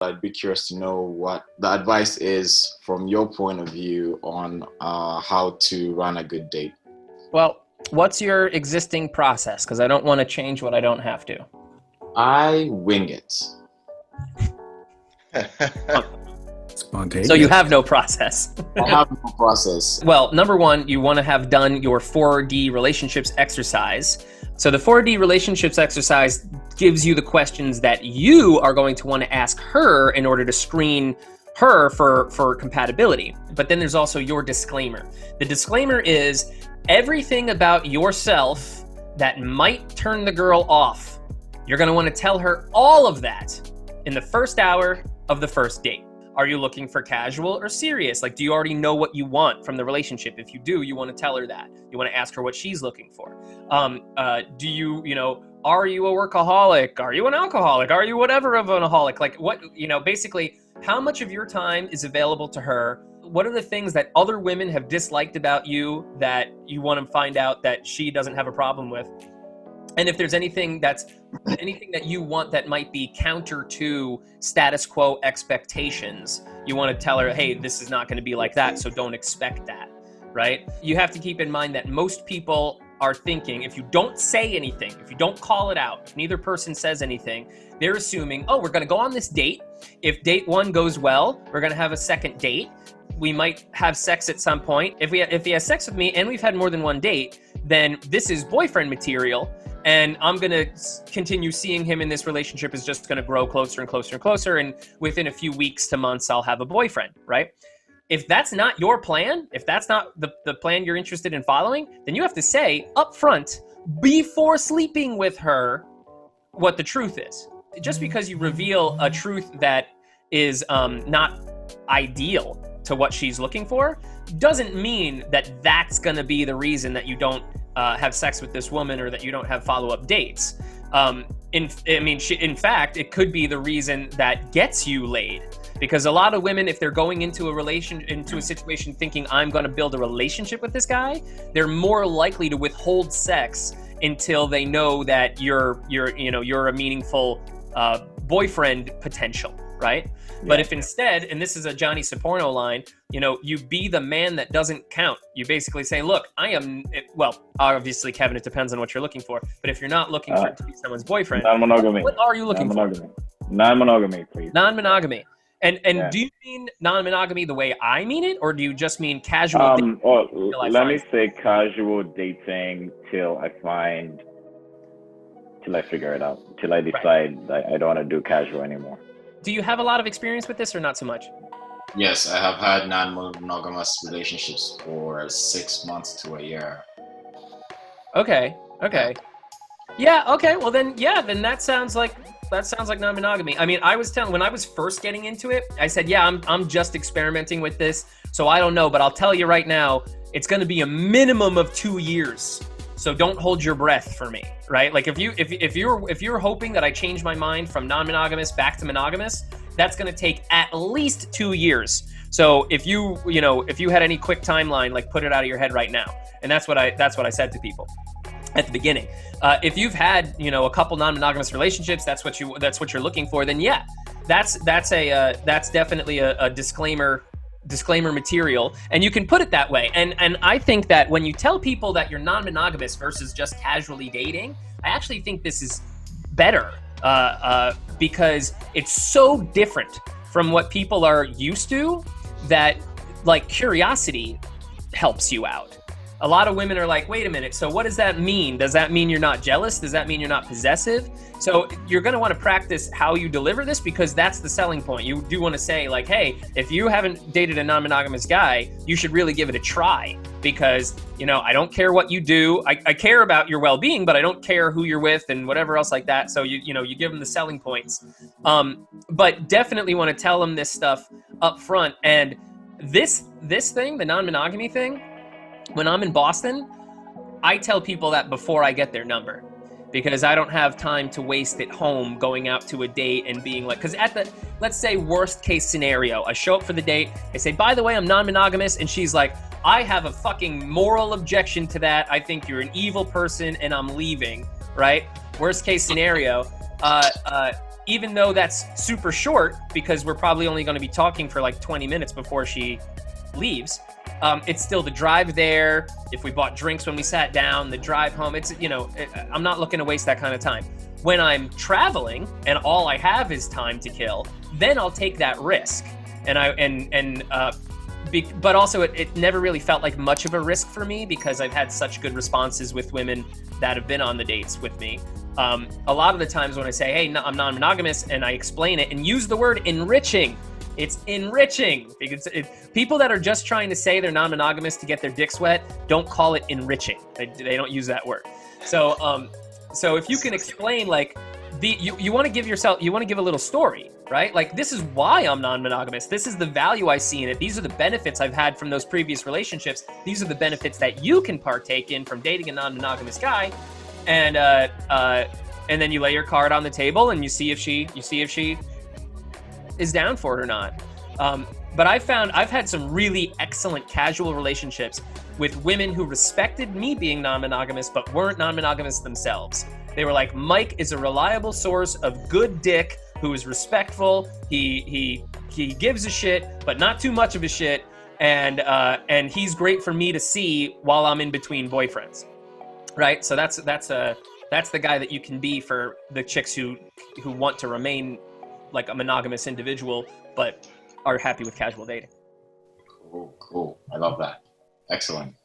I'd be curious to know what the advice is from your point of view on how to run a good date. Well, what's your existing process? Because I don't want to change what I don't have to. I wing it. Spontaneous. So you have no process. I have no process. Well, number one, you want to have done your 4D relationships exercise. So the 4D relationships exercise gives you the questions that you are going to want to ask her in order to screen her for compatibility. But then there's also your disclaimer. The disclaimer is everything about yourself that might turn the girl off. You're going to want to tell her all of that in the first hour of the first date. Are you looking for casual or serious? Like, do you already know what you want from the relationship? If you do, you want to tell her that. You want to ask her what she's looking for. Do you, are you a workaholic? Are you an alcoholic? Are you whatever of an alcoholic? Like what, basically how much of your time is available to her? What are the things that other women have disliked about you that you want to find out that she doesn't have a problem with? And if there's anything that you want that might be counter to status quo expectations, you want to tell her, hey, this is not going to be like that, so don't expect that, right? You have to keep in mind that most people are thinking, if you don't say anything, if you don't call it out, if neither person says anything, they're assuming, oh, we're going to go on this date. If date one goes well, we're going to have a second date. We might have sex at some point. If he has sex with me and we've had more than one date, then this is boyfriend material. And I'm going to continue seeing him in this relationship is just going to grow closer and closer and closer. And within a few weeks to months, I'll have a boyfriend, right? If that's not your plan, if that's not the plan you're interested in following, then you have to say up front, before sleeping with her, what the truth is. Just because you reveal a truth that is not ideal to what she's looking for, doesn't mean that that's going to be the reason that you don't have sex with this woman or that you don't have follow-up dates. In fact, it could be the reason that gets you laid. Because a lot of women, if they're going into a situation thinking I'm going to build a relationship with this guy, they're more likely to withhold sex until they know that you're a meaningful boyfriend potential, right? Yeah. But if instead, and this is a Johnny Saporno line, you be the man that doesn't count. You basically say, look, obviously, Kevin, it depends on what you're looking for. But if you're not looking for it to be someone's boyfriend, non-monogamy. What are you looking for? Non-monogamy, please. Non-monogamy. And do you mean non-monogamy the way I mean it, or do you just mean casual dating? Let me say casual dating till I figure it out, till I decide I don't want to do casual anymore. Do you have a lot of experience with this or not so much? Yes, I have had non-monogamous relationships for 6 months to a year. Okay. Yeah, okay. Well then that sounds like non-monogamy. I mean, when I was first getting into it, I said, yeah, I'm just experimenting with this. So I don't know, but I'll tell you right now, it's going to be a minimum of 2 years. So don't hold your breath for me, right? Like if you're hoping that I change my mind from non-monogamous back to monogamous, that's going to take at least 2 years. So if you had any quick timeline, like put it out of your head right now. And that's what I said to people at the beginning. If you've had, a couple non-monogamous relationships, that's what you're looking for, then yeah, that's definitely a disclaimer material, and you can put it that way. And I think that when you tell people that you're non-monogamous versus just casually dating, I actually think this is better because it's so different from what people are used to that, like, curiosity helps you out. A lot of women are like, wait a minute, so what does that mean? Does that mean you're not jealous? Does that mean you're not possessive? So you're going to want to practice how you deliver this, because that's the selling point. You do want to say, like, hey, if you haven't dated a non-monogamous guy, you should really give it a try, because, I don't care what you do. I care about your well-being, but I don't care who you're with and whatever else like that. So you give them the selling points. But definitely want to tell them this stuff up front. And this thing, the non-monogamy thing, when I'm in Boston, I tell people that before I get their number, because I don't have time to waste at home going out to a date and being like, because let's say worst case scenario, I show up for the date, I say, by the way, I'm non-monogamous, and she's like, I have a fucking moral objection to that. I think you're an evil person and I'm leaving, right? Worst case scenario, even though that's super short because we're probably only going to be talking for like 20 minutes before she leaves, it's still the drive there. If we bought drinks when we sat down, the drive home, it's, I'm not looking to waste that kind of time. When I'm traveling and all I have is time to kill, then I'll take that risk. But also it never really felt like much of a risk for me because I've had such good responses with women that have been on the dates with me. A lot of the times when I say, hey, no, I'm non-monogamous, and I explain it and use the word enriching, it's enriching. Because people that are just trying to say they're non-monogamous to get their dicks wet don't call it enriching. They don't use that word. So if you can explain, like, you want to give a little story, right? Like, this is why I'm non-monogamous. This is the value I see in it. These are the benefits I've had from those previous relationships. These are the benefits that you can partake in from dating a non-monogamous guy. And then you lay your card on the table and you see if she is down for it or not. But I've had some really excellent casual relationships with women who respected me being non-monogamous but weren't non-monogamous themselves. They were like, Mike is a reliable source of good dick who is respectful. He gives a shit, but not too much of a shit. And he's great for me to see while I'm in between boyfriends. Right? So that's the guy that you can be for the chicks who want to remain like a monogamous individual, but are happy with casual dating. Cool. I love that. Excellent.